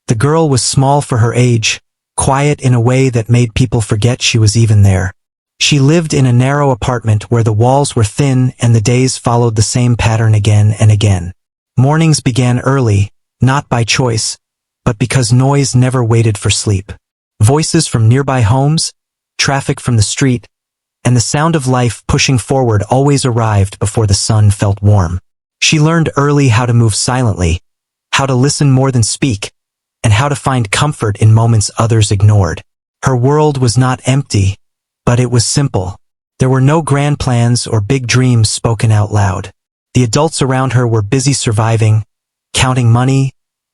The girl was small for her age, quiet in a way that made people forget she was even there. She lived in a narrow apartment where the walls were thin and the days followed the same pattern again and again. Mornings began early, not by choice, but because noise never waited for sleep. Voices from nearby homes, traffic from the street, and the sound of life pushing forward always arrived before the sun felt warm. She learned early how to move silently, how to listen more than speak, and how to find comfort in moments others ignored. Her world was not empty, but it was simple. There were no grand plans or big dreams spoken out loud. The adults around her were busy surviving, counting money,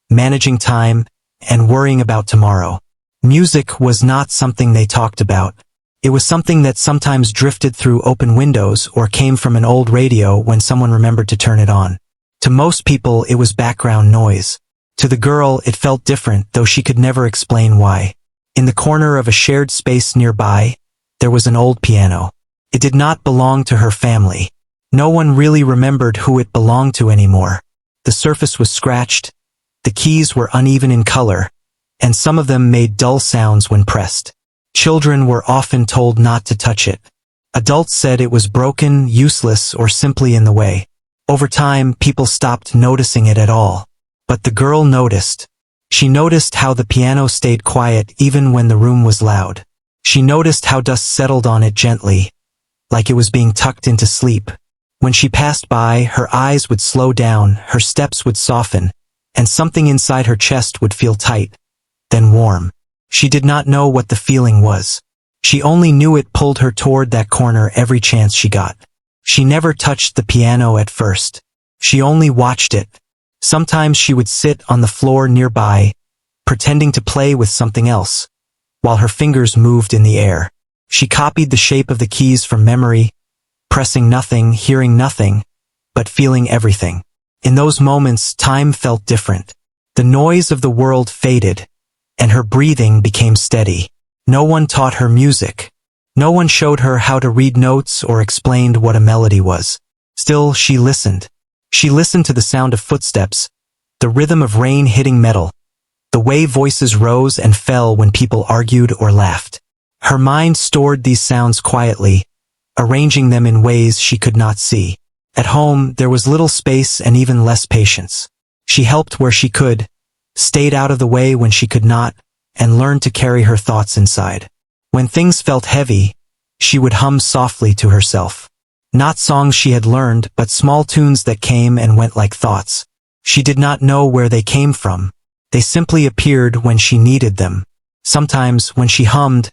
managing time, and worrying about tomorrow. Music was not something they talked about. It was something that sometimes drifted through open windows or came from an old radio when someone remembered to turn it on. To most people, it was background noise. To the girl, it felt different, though she could never explain why. In the corner of a shared space nearby, there was an old piano. It did not belong to her family. No one really remembered who it belonged to anymore. The surface was scratched, the keys were uneven in color, and some of them made dull sounds when pressed. Children were often told not to touch it. Adults said it was broken, useless, or simply in the way. Over time, people stopped noticing it at all. But the girl noticed. She noticed how the piano stayed quiet even when the room was loud. She noticed how dust settled on it gently, like it was being tucked into sleep. When she passed by, her eyes would slow down, her steps would soften, and something inside her chest would feel tight, then warm. She did not know what the feeling was. She only knew it pulled her toward that corner every chance she got. She never touched the piano at first. She only watched it. Sometimes she would sit on the floor nearby, pretending to play with something else, while her fingers moved in the air. She copied the shape of the keys from memory, pressing nothing, hearing nothing, but feeling everything. In those moments, time felt different. The noise of the world faded, and her breathing became steady. No one taught her music. No one showed her how to read notes or explained what a melody was. Still, she listened. She listened to the sound of footsteps, the rhythm of rain hitting metal, the way voices rose and fell when people argued or laughed. Her mind stored these sounds quietly, arranging them in ways she could not see. At home, there was little space and even less patience. She helped where she could, stayed out of the way when she could not, and learned to carry her thoughts inside. When things felt heavy, she would hum softly to herself. Not songs she had learned, but small tunes that came and went like thoughts. She did not know where they came from. They simply appeared when she needed them. Sometimes, when she hummed,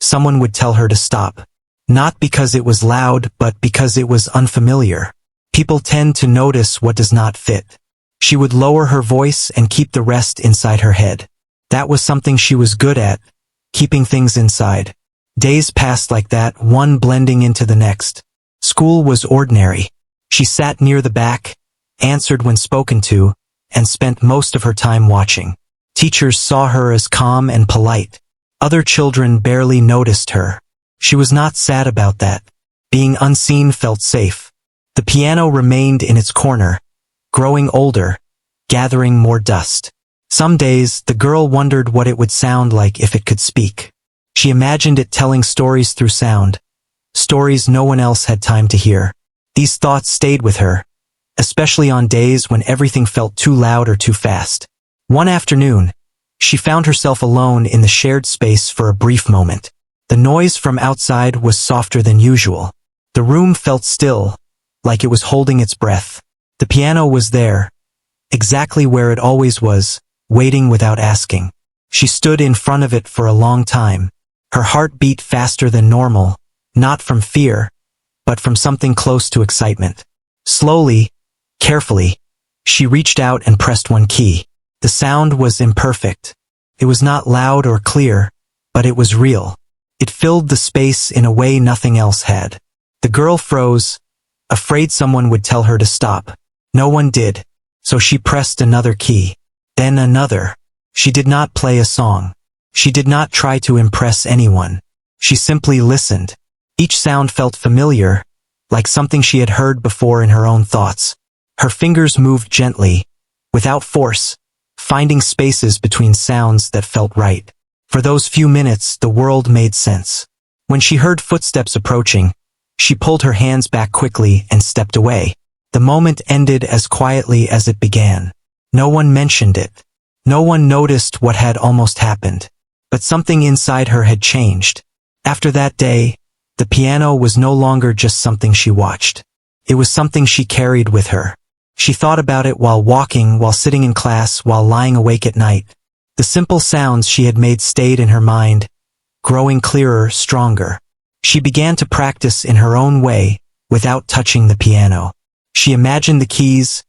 someone would tell her to stop. Not because it was loud, but because it was unfamiliar. People tend to notice what does not fit. She would lower her voice and keep the rest inside her head. That was something she was good at, keeping things inside. Days passed like that, one blending into the next. School was ordinary. She sat near the back, answered when spoken to, and spent most of her time watching. Teachers saw her as calm and polite. Other children barely noticed her. She was not sad about that. Being unseen felt safe. The piano remained in its corner, growing older, gathering more dust. Some days, the girl wondered what it would sound like if it could speak. She imagined it telling stories through sound, stories no one else had time to hear. These thoughts stayed with her, especially on days when everything felt too loud or too fast. One afternoon, she found herself alone in the shared space for a brief moment. The noise from outside was softer than usual. The room felt still, like it was holding its breath. The piano was there, exactly where it always was, waiting without asking. She stood in front of it for a long time. Her heart beat faster than normal, not from fear, but from something close to excitement. Slowly, carefully, she reached out and pressed one key. The sound was imperfect. It was not loud or clear, but it was real. It filled the space in a way nothing else had. The girl froze, afraid someone would tell her to stop. No one did, so she pressed another key. Then another. She did not play a song. She did not try to impress anyone. She simply listened. Each sound felt familiar, like something she had heard before in her own thoughts. Her fingers moved gently, without force, finding spaces between sounds that felt right. For those few minutes, the world made sense. When she heard footsteps approaching, she pulled her hands back quickly and stepped away. The moment ended as quietly as it began. No one mentioned it. No one noticed what had almost happened. But something inside her had changed. After that day, the piano was no longer just something she watched. It was something she carried with her. She thought about it while walking, while sitting in class, while lying awake at night. The simple sounds she had made stayed in her mind, growing clearer, stronger. She began to practice in her own way, without touching the piano. She imagined the keys,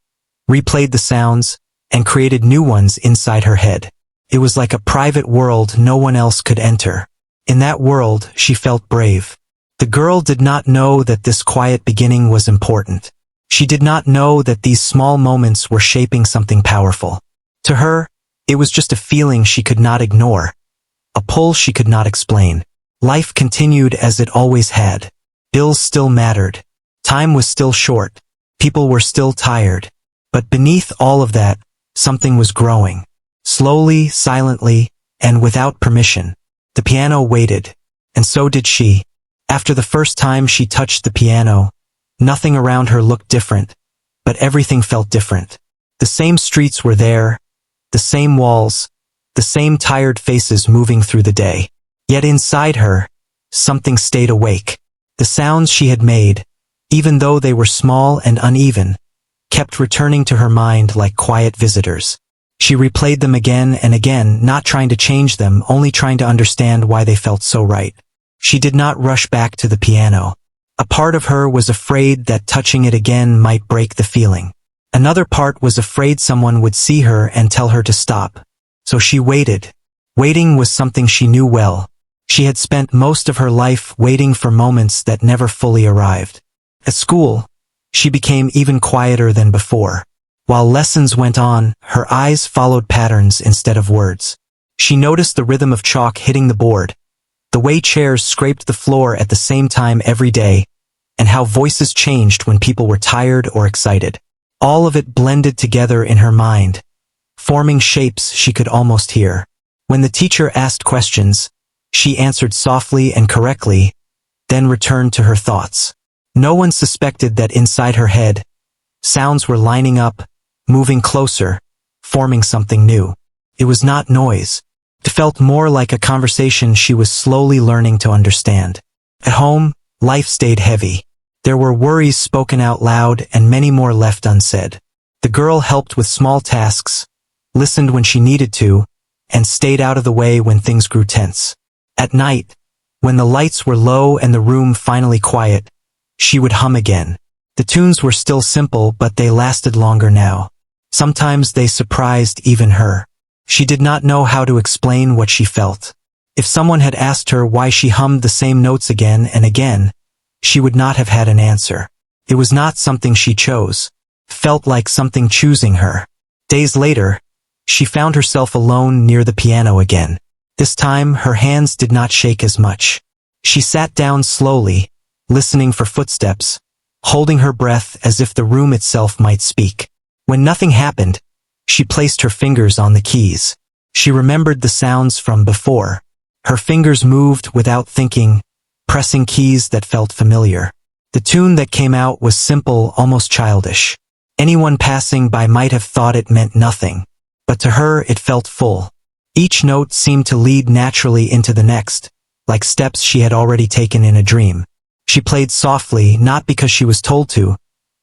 replayed the sounds, and created new ones inside her head. It was like a private world no one else could enter. In that world, she felt brave. The girl did not know that this quiet beginning was important. She did not know that these small moments were shaping something powerful. To her, it was just a feeling she could not ignore, a pull she could not explain. Life continued as it always had. Bills still mattered. Time was still short. People were still tired. But beneath all of that, something was growing. Slowly, silently, and without permission. The piano waited, and so did she. After the first time she touched the piano, nothing around her looked different, but everything felt different. The same streets were there, the same walls, the same tired faces moving through the day. Yet inside her, something stayed awake. The sounds she had made, even though they were small and uneven, kept returning to her mind like quiet visitors. She replayed them again and again, not trying to change them, only trying to understand why they felt so right. She did not rush back to the piano. A part of her was afraid that touching it again might break the feeling. Another part was afraid someone would see her and tell her to stop. So she waited. Waiting was something she knew well. She had spent most of her life waiting for moments that never fully arrived. At school, she became even quieter than before. While lessons went on, her eyes followed patterns instead of words. She noticed the rhythm of chalk hitting the board, the way chairs scraped the floor at the same time every day, and how voices changed when people were tired or excited. All of it blended together in her mind, forming shapes she could almost hear. When the teacher asked questions, she answered softly and correctly, then returned to her thoughts. No one suspected that inside her head, sounds were lining up, moving closer, forming something new. It was not noise. It felt more like a conversation she was slowly learning to understand. At home, life stayed heavy. There were worries spoken out loud and many more left unsaid. The girl helped with small tasks, listened when she needed to, and stayed out of the way when things grew tense. At night, when the lights were low and the room finally quiet, she would hum again. The tunes were still simple, but they lasted longer now. Sometimes they surprised even her. She did not know how to explain what she felt. If someone had asked her why she hummed the same notes again and again, she would not have had an answer. It was not something she chose. Felt like something choosing her. Days later, she found herself alone near the piano again. This time, her hands did not shake as much. She sat down slowly, listening for footsteps, holding her breath as if the room itself might speak. When nothing happened, she placed her fingers on the keys. She remembered the sounds from before. Her fingers moved without thinking, pressing keys that felt familiar. The tune that came out was simple, almost childish. Anyone passing by might have thought it meant nothing, but to her it felt full. Each note seemed to lead naturally into the next, like steps she had already taken in a dream. She played softly, not because she was told to,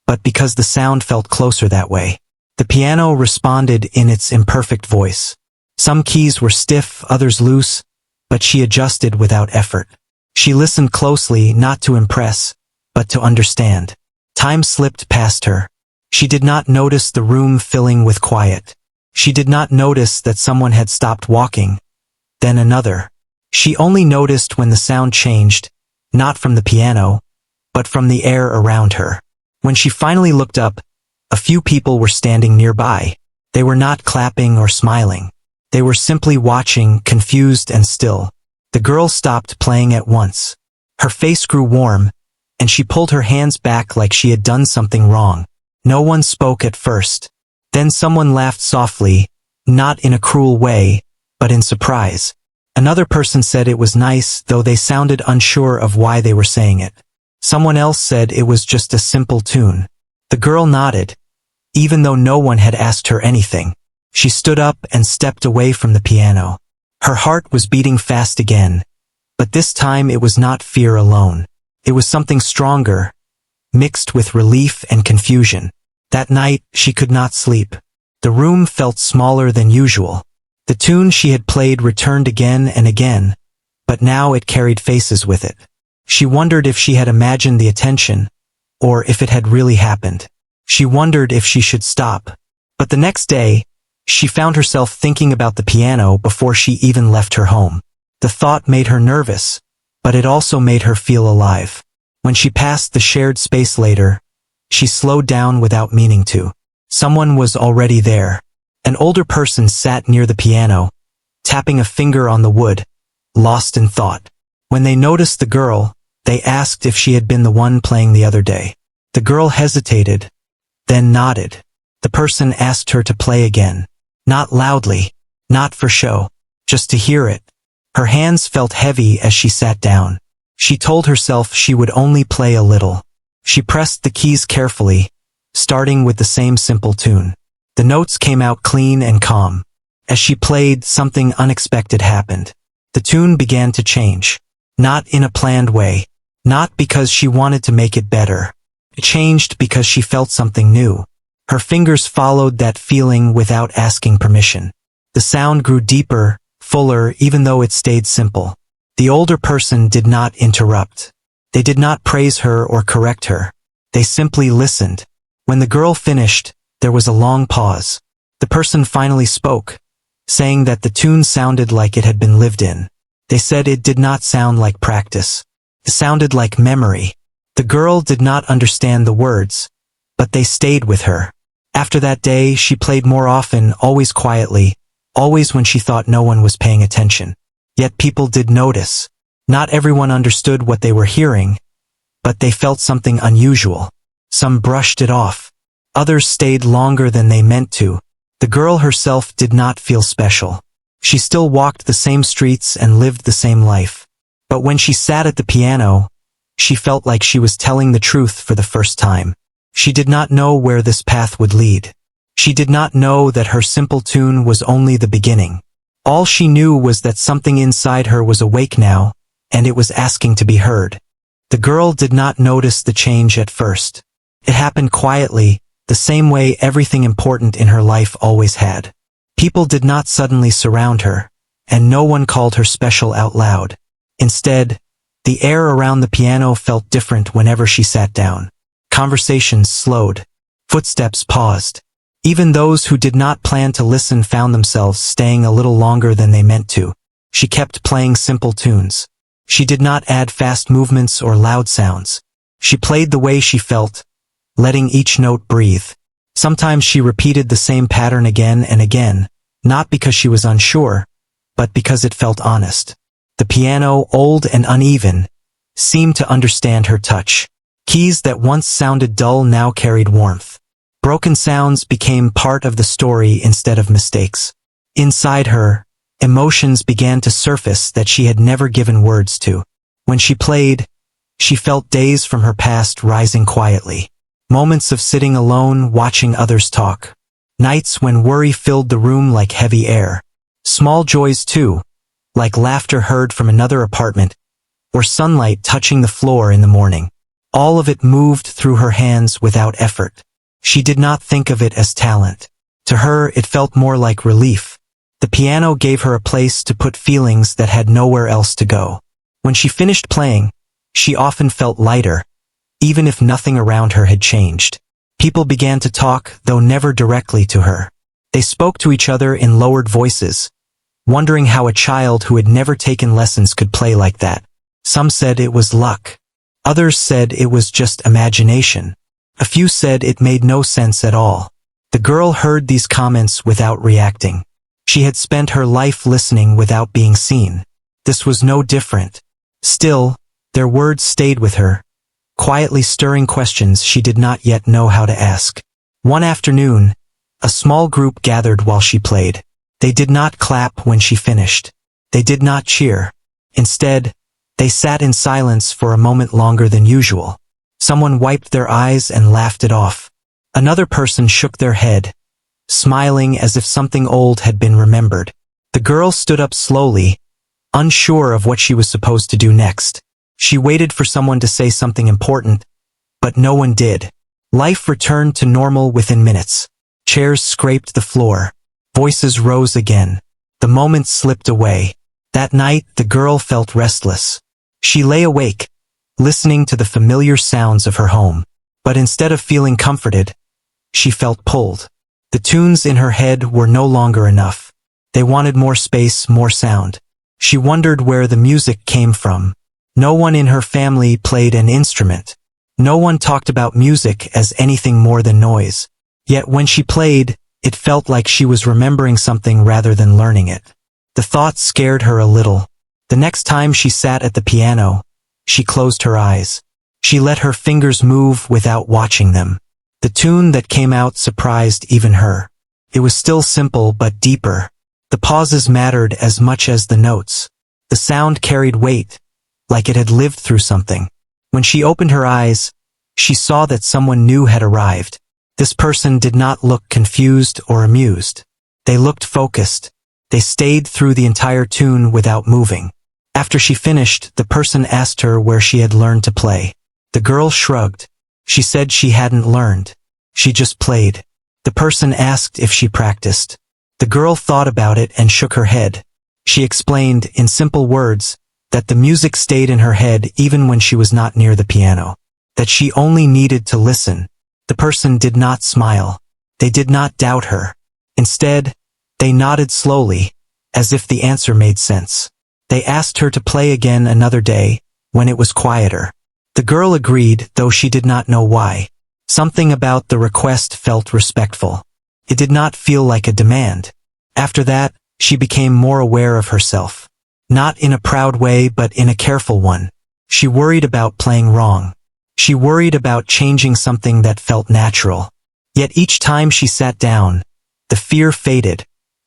but because the sound felt closer that way. The piano responded in its imperfect voice. Some keys were stiff, others loose, but she adjusted without effort. She listened closely, not to impress, but to understand. Time slipped past her. She did not notice the room filling with quiet. She did not notice that someone had stopped walking, then another. She only noticed when the sound changed, not from the piano, but from the air around her. When she finally looked up, a few people were standing nearby. They were not clapping or smiling. They were simply watching, confused and still. The girl stopped playing at once. Her face grew warm, and she pulled her hands back like she had done something wrong. No one spoke at first. Then someone laughed softly, not in a cruel way, but in surprise. Another person said it was nice, though they sounded unsure of why they were saying it. Someone else said it was just a simple tune. The girl nodded, even though no one had asked her anything. She stood up and stepped away from the piano. Her heart was beating fast again, but this time it was not fear alone. It was something stronger, mixed with relief and confusion. That night, she could not sleep. The room felt smaller than usual. The tune she had played returned again and again, but now it carried faces with it. She wondered if she had imagined the attention, or if it had really happened. She wondered if she should stop. But the next day, she found herself thinking about the piano before she even left her home. The thought made her nervous, but it also made her feel alive. When she passed the shared space later, she slowed down without meaning to. Someone was already there. An older person sat near the piano, tapping a finger on the wood, lost in thought. When they noticed the girl, they asked if she had been the one playing the other day. The girl hesitated, then nodded. The person asked her to play again. Not loudly, not for show, just to hear it. Her hands felt heavy as she sat down. She told herself she would only play a little. She pressed the keys carefully, starting with the same simple tune. The notes came out clean and calm. As she played, something unexpected happened. The tune began to change. Not in a planned way. Not because she wanted to make it better. It changed because she felt something new. Her fingers followed that feeling without asking permission. The sound grew deeper, fuller, even though it stayed simple. The older person did not interrupt. They did not praise her or correct her. They simply listened. When the girl finished, there was a long pause. The person finally spoke, saying that the tune sounded like it had been lived in. They said it did not sound like practice. It sounded like memory. The girl did not understand the words, but they stayed with her. After that day, she played more often, always quietly, always when she thought no one was paying attention. Yet people did notice. Not everyone understood what they were hearing, but they felt something unusual. Some brushed it off. Others stayed longer than they meant to. The girl herself did not feel special. She still walked the same streets and lived the same life. But when she sat at the piano, she felt like she was telling the truth for the first time. She did not know where this path would lead. She did not know that her simple tune was only the beginning. All she knew was that something inside her was awake now, and it was asking to be heard. The girl did not notice the change at first. It happened quietly, the same way everything important in her life always had. People did not suddenly surround her, and no one called her special out loud. Instead, the air around the piano felt different whenever she sat down. Conversations slowed. Footsteps paused. Even those who did not plan to listen found themselves staying a little longer than they meant to. She kept playing simple tunes. She did not add fast movements or loud sounds. She played the way she felt, letting each note breathe. Sometimes she repeated the same pattern again and again, not because she was unsure, but because it felt honest. The piano, old and uneven, seemed to understand her touch. Keys that once sounded dull now carried warmth. Broken sounds became part of the story instead of mistakes. Inside her, emotions began to surface that she had never given words to. When she played, she felt days from her past rising quietly. Moments of sitting alone, watching others talk. Nights when worry filled the room like heavy air. Small joys too, like laughter heard from another apartment, or sunlight touching the floor in the morning. All of it moved through her hands without effort. She did not think of it as talent. To her, it felt more like relief. The piano gave her a place to put feelings that had nowhere else to go. When she finished playing, she often felt lighter, even if nothing around her had changed. People began to talk, though never directly to her. They spoke to each other in lowered voices, wondering how a child who had never taken lessons could play like that. Some said it was luck. Others said it was just imagination. A few said it made no sense at all. The girl heard these comments without reacting. She had spent her life listening without being seen. This was no different. Still, their words stayed with her, quietly stirring questions she did not yet know how to ask. One afternoon, a small group gathered while she played. They did not clap when she finished. They did not cheer. Instead, they sat in silence for a moment longer than usual. Someone wiped their eyes and laughed it off. Another person shook their head, smiling as if something old had been remembered. The girl stood up slowly, unsure of what she was supposed to do next. She waited for someone to say something important, but no one did. Life returned to normal within minutes. Chairs scraped the floor. Voices rose again. The moments slipped away. That night, the girl felt restless. She lay awake, listening to the familiar sounds of her home. But instead of feeling comforted, she felt pulled. The tunes in her head were no longer enough. They wanted more space, more sound. She wondered where the music came from. No one in her family played an instrument. No one talked about music as anything more than noise. Yet when she played, it felt like she was remembering something rather than learning it. The thought scared her a little. The next time she sat at the piano, she closed her eyes. She let her fingers move without watching them. The tune that came out surprised even her. It was still simple but deeper. The pauses mattered as much as the notes. The sound carried weight, like it had lived through something. When she opened her eyes, she saw that someone new had arrived. This person did not look confused or amused. They looked focused. They stayed through the entire tune without moving. After she finished, the person asked her where she had learned to play. The girl shrugged. She said she hadn't learned. She just played. The person asked if she practiced. The girl thought about it and shook her head. She explained, in simple words, that the music stayed in her head even when she was not near the piano. That she only needed to listen. The person did not smile. They did not doubt her. Instead, they nodded slowly, as if the answer made sense. They asked her to play again another day, when it was quieter. The girl agreed, though she did not know why. Something about the request felt respectful. It did not feel like a demand. After that, she became more aware of herself. Not in a proud way, but in a careful one. She worried about playing wrong. She worried about changing something that felt natural. Yet each time she sat down, the fear faded,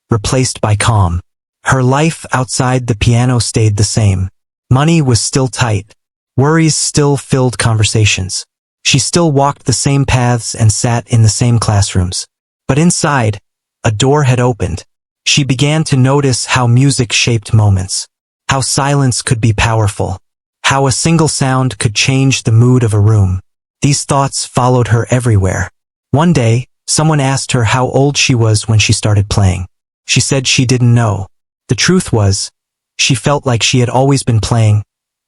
replaced by calm. Her life outside the piano stayed the same. Money was still tight. Worries still filled conversations. She still walked the same paths and sat in the same classrooms. But inside, a door had opened. She began to notice how music shaped moments. How silence could be powerful. How a single sound could change the mood of a room. These thoughts followed her everywhere. One day, someone asked her how old she was when she started playing. She said she didn't know. The truth was, she felt like she had always been playing,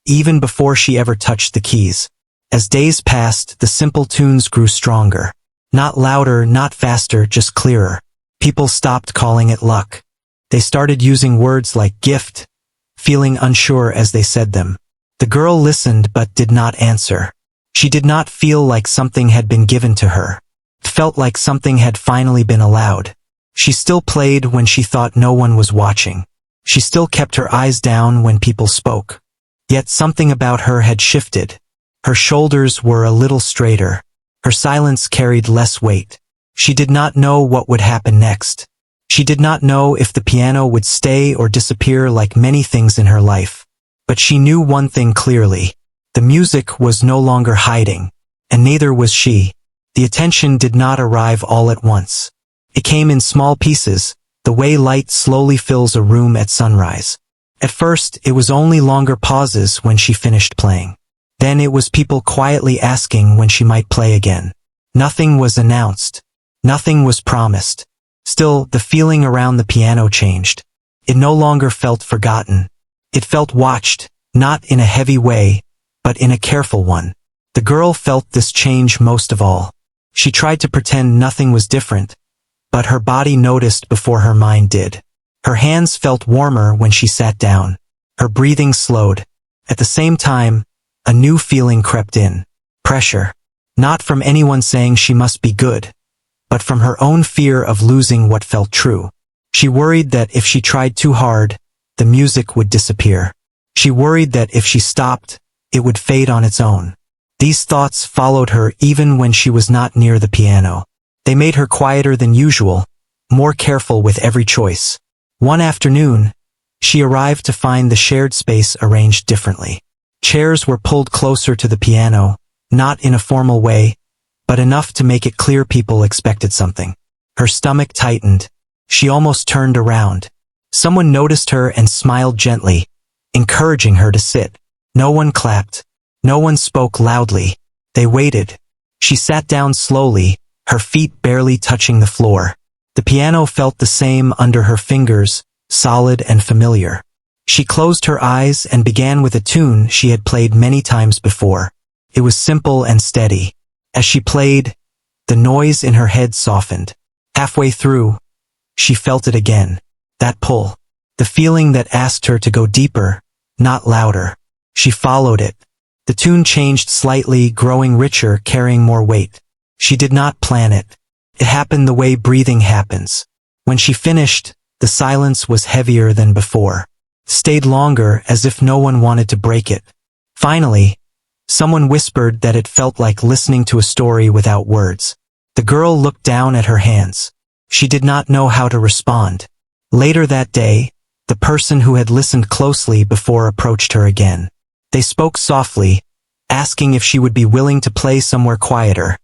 even before she ever touched the keys. As days passed, the simple tunes grew stronger. Not louder, not faster, just clearer. People stopped calling it luck. They started using words like gift, feeling unsure as they said them. The girl listened but did not answer. She did not feel like something had been given to her. It felt like something had finally been allowed. She still played when she thought no one was watching. She still kept her eyes down when people spoke. Yet something about her had shifted. Her shoulders were a little straighter. Her silence carried less weight. She did not know what would happen next. She did not know if the piano would stay or disappear like many things in her life. But she knew one thing clearly. The music was no longer hiding, and neither was she. The attention did not arrive all at once. It came in small pieces, the way light slowly fills a room at sunrise. At first, it was only longer pauses when she finished playing. Then it was people quietly asking when she might play again. Nothing was announced. Nothing was promised. Still, the feeling around the piano changed. It no longer felt forgotten. It felt watched, not in a heavy way, but in a careful one. The girl felt this change most of all. She tried to pretend nothing was different, but her body noticed before her mind did. Her hands felt warmer when she sat down. Her breathing slowed. At the same time, a new feeling crept in. Pressure. Not from anyone saying she must be good, but from her own fear of losing what felt true. She worried that if she tried too hard, the music would disappear. She worried that if she stopped, it would fade on its own. These thoughts followed her even when she was not near the piano. They made her quieter than usual, more careful with every choice. One afternoon, she arrived to find the shared space arranged differently. Chairs were pulled closer to the piano, not in a formal way, but enough to make it clear people expected something. Her stomach tightened. She almost turned around. Someone noticed her and smiled gently, encouraging her to sit. No one clapped. No one spoke loudly. They waited. She sat down slowly, her feet barely touching the floor. The piano felt the same under her fingers, solid and familiar. She closed her eyes and began with a tune she had played many times before. It was simple and steady. As she played, the noise in her head softened. Halfway through, she felt it again. That pull. The feeling that asked her to go deeper, not louder. She followed it. The tune changed slightly, growing richer, carrying more weight. She did not plan it. It happened the way breathing happens. When she finished, the silence was heavier than before. Stayed longer, as if no one wanted to break it. Finally, someone whispered that it felt like listening to a story without words. The girl looked down at her hands. She did not know how to respond. Later that day, the person who had listened closely before approached her again. They spoke softly, asking if she would be willing to play somewhere quieter,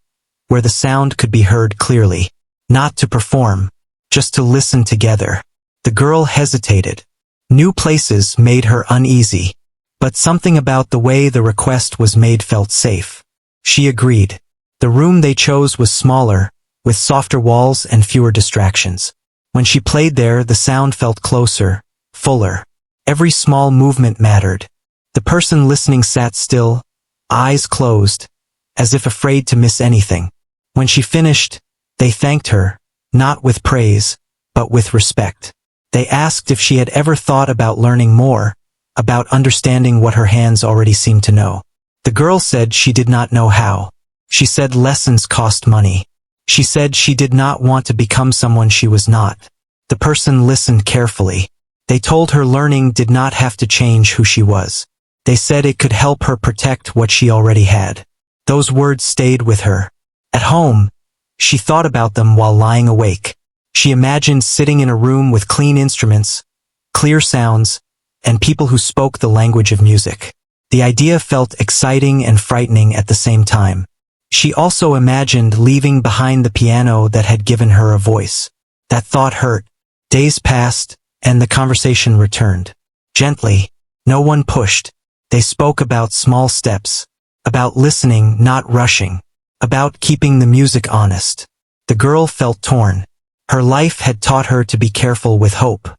where the sound could be heard clearly. Not to perform, just to listen together. The girl hesitated. New places made her uneasy, but something about the way the request was made felt safe. She agreed. The room they chose was smaller, with softer walls and fewer distractions. When she played there, the sound felt closer, fuller. Every small movement mattered. The person listening sat still, eyes closed, as if afraid to miss anything. When she finished, they thanked her, not with praise, but with respect. They asked if she had ever thought about learning more, about understanding what her hands already seemed to know. The girl said she did not know how. She said lessons cost money. She said she did not want to become someone she was not. The person listened carefully. They told her learning did not have to change who she was. They said it could help her protect what she already had. Those words stayed with her. At home, she thought about them while lying awake. She imagined sitting in a room with clean instruments, clear sounds, and people who spoke the language of music. The idea felt exciting and frightening at the same time. She also imagined leaving behind the piano that had given her a voice. That thought hurt. Days passed, and the conversation returned. Gently, no one pushed. They spoke about small steps, about listening, not rushing, about keeping the music honest. The girl felt torn. Her life had taught her to be careful with hope.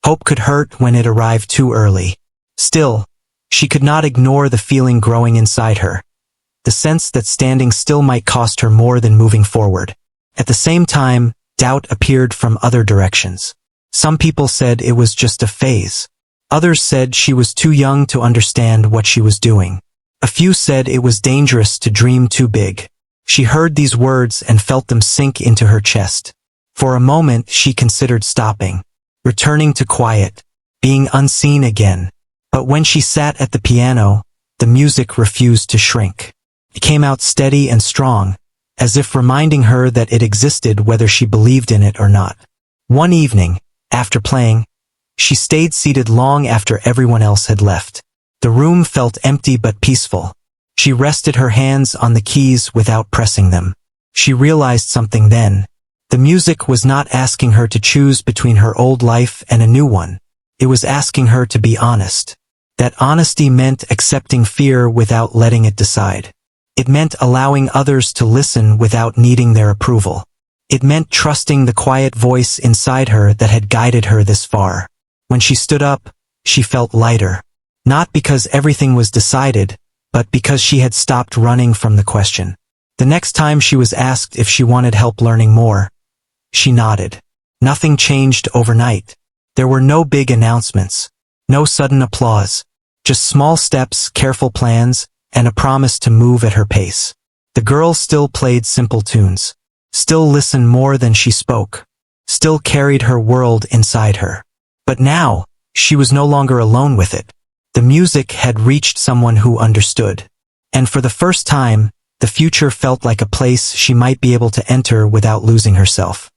Hope could hurt when it arrived too early. Still, she could not ignore the feeling growing inside her. The sense that standing still might cost her more than moving forward. At the same time, doubt appeared from other directions. Some people said it was just a phase. Others said she was too young to understand what she was doing. A few said it was dangerous to dream too big. She heard these words and felt them sink into her chest. For a moment she considered stopping, returning to quiet, being unseen again. But when she sat at the piano, the music refused to shrink. It came out steady and strong, as if reminding her that it existed whether she believed in it or not. One evening, after playing, she stayed seated long after everyone else had left. The room felt empty but peaceful. She rested her hands on the keys without pressing them. She realized something then. The music was not asking her to choose between her old life and a new one. It was asking her to be honest. That honesty meant accepting fear without letting it decide. It meant allowing others to listen without needing their approval. It meant trusting the quiet voice inside her that had guided her this far. When she stood up, she felt lighter. Not because everything was decided, but because she had stopped running from the question. The next time she was asked if she wanted help learning more, she nodded. Nothing changed overnight. There were no big announcements, no sudden applause, just small steps, careful plans, and a promise to move at her pace. The girl still played simple tunes, still listened more than she spoke, still carried her world inside her. But now, she was no longer alone with it. The music had reached someone who understood. And for the first time, the future felt like a place she might be able to enter without losing herself.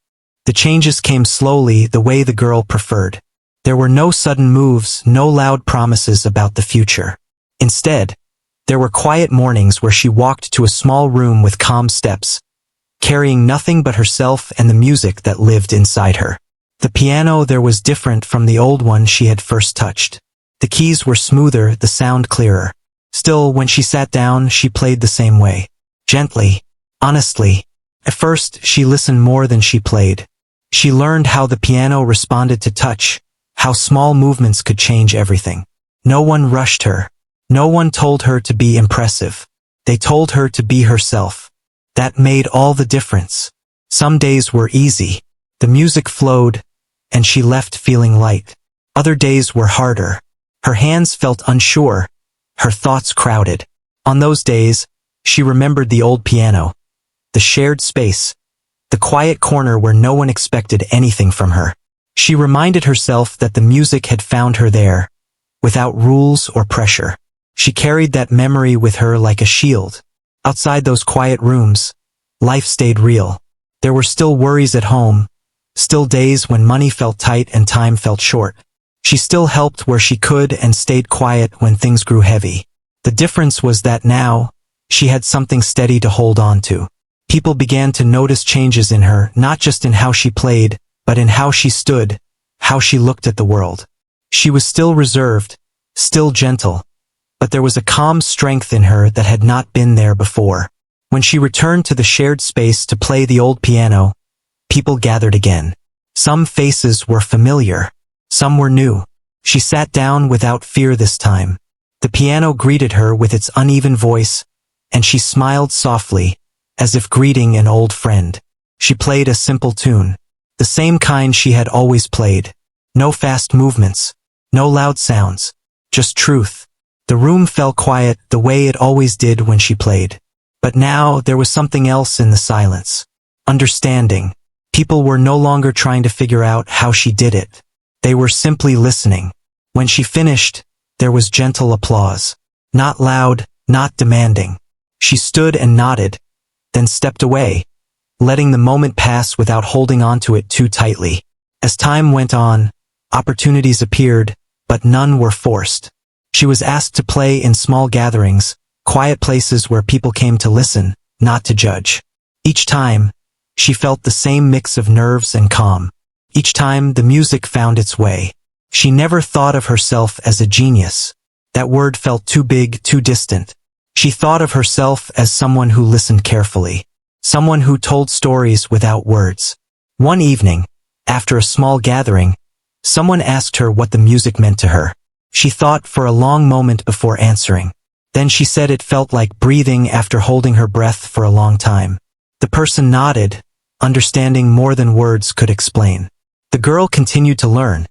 The changes came slowly, the way the girl preferred. There were no sudden moves, no loud promises about the future. Instead, there were quiet mornings where she walked to a small room with calm steps, carrying nothing but herself and the music that lived inside her. The piano there was different from the old one she had first touched. The keys were smoother, the sound clearer. Still, when she sat down, she played the same way. Gently, honestly. At first, she listened more than she played. She learned how the piano responded to touch, how small movements could change everything. No one rushed her. No one told her to be impressive. They told her to be herself. That made all the difference. Some days were easy. The music flowed, and she left feeling light. Other days were harder. Her hands felt unsure. Her thoughts crowded. On those days, she remembered the old piano, the shared space, the quiet corner where no one expected anything from her. She reminded herself that the music had found her there, without rules or pressure. She carried that memory with her like a shield. Outside those quiet rooms, life stayed real. There were still worries at home, still days when money felt tight and time felt short. She still helped where she could and stayed quiet when things grew heavy. The difference was that now, she had something steady to hold on to. People began to notice changes in her, not just in how she played, but in how she stood, how she looked at the world. She was still reserved, still gentle, but there was a calm strength in her that had not been there before. When she returned to the shared space to play the old piano, people gathered again. Some faces were familiar. Some were new. She sat down without fear this time. The piano greeted her with its uneven voice, and she smiled softly, as if greeting an old friend. She played a simple tune, the same kind she had always played. No fast movements, no loud sounds, just truth. The room fell quiet the way it always did when she played. But now there was something else in the silence. Understanding. People were no longer trying to figure out how she did it. They were simply listening. When she finished, there was gentle applause. Not loud, not demanding. She stood and nodded, then stepped away, letting the moment pass without holding on to it too tightly. As time went on, opportunities appeared, but none were forced. She was asked to play in small gatherings, quiet places where people came to listen, not to judge. Each time, she felt the same mix of nerves and calm. Each time, the music found its way. She never thought of herself as a genius. That word felt too big, too distant. She thought of herself as someone who listened carefully, someone who told stories without words. One evening, after a small gathering, someone asked her what the music meant to her. She thought for a long moment before answering. Then she said it felt like breathing after holding her breath for a long time. The person nodded, understanding more than words could explain. The girl continued to learn,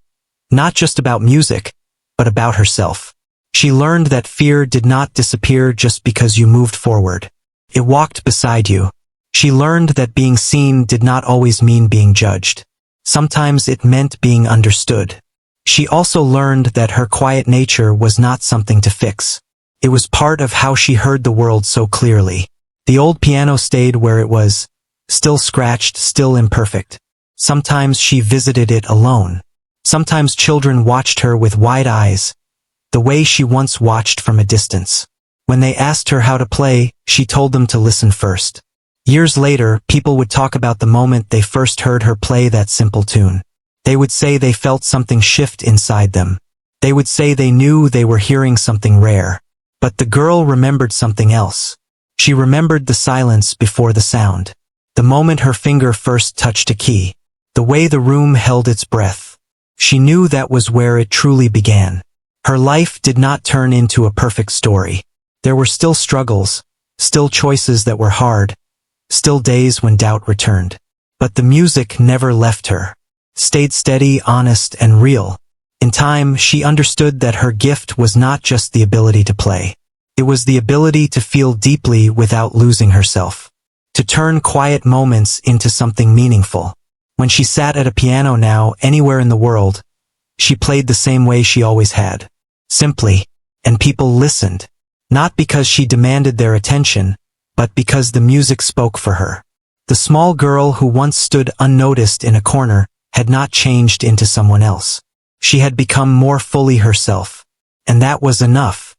not just about music, but about herself. She learned that fear did not disappear just because you moved forward. It walked beside you. She learned that being seen did not always mean being judged. Sometimes it meant being understood. She also learned that her quiet nature was not something to fix. It was part of how she heard the world so clearly. The old piano stayed where it was, still scratched, still imperfect. Sometimes she visited it alone. Sometimes children watched her with wide eyes, the way she once watched from a distance. When they asked her how to play, she told them to listen first. Years later, people would talk about the moment they first heard her play that simple tune. They would say they felt something shift inside them. They would say they knew they were hearing something rare. But the girl remembered something else. She remembered the silence before the sound. The moment her finger first touched a key. The way the room held its breath. She knew that was where it truly began. Her life did not turn into a perfect story. There were still struggles, still choices that were hard, still days when doubt returned. But the music never left her. Stayed steady, honest, and real. In time, she understood that her gift was not just the ability to play. It was the ability to feel deeply without losing herself. To turn quiet moments into something meaningful. When she sat at a piano now, anywhere in the world, she played the same way she always had. Simply, and people listened. Not because she demanded their attention, but because the music spoke for her. The small girl who once stood unnoticed in a corner had not changed into someone else. She had become more fully herself. And that was enough.